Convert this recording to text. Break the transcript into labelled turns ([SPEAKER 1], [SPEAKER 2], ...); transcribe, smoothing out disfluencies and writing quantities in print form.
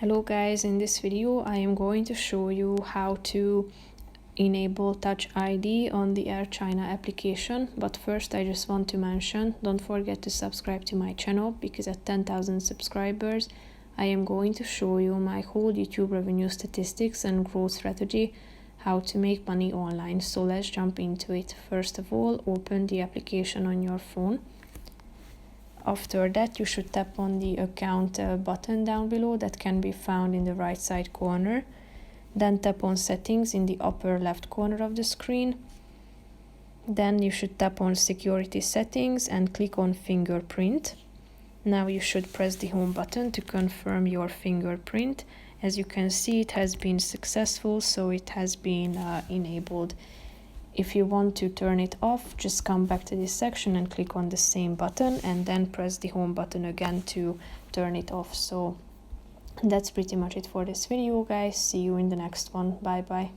[SPEAKER 1] Hello guys, in this video I am going to show you how to enable Touch ID on the Air China application, but first I just want to mention, don't forget to subscribe to my channel because at 10,000 subscribers I am going to show you my whole YouTube revenue statistics and growth strategy, how to make money online. So let's jump into it. First of all, open the application on your phone. After that, you should tap on the account button down below that can be found in the right side corner. Then tap on settings in the upper left corner of the screen. Then you should tap on security settings and click on fingerprint. Now you should press the home button to confirm your fingerprint. As you can see, it has been successful, so it has been enabled. If you want to turn it off, just come back to this section and click on the same button and then press the home button again to turn it off. So that's pretty much it for this video, guys. See you in the next one. Bye bye.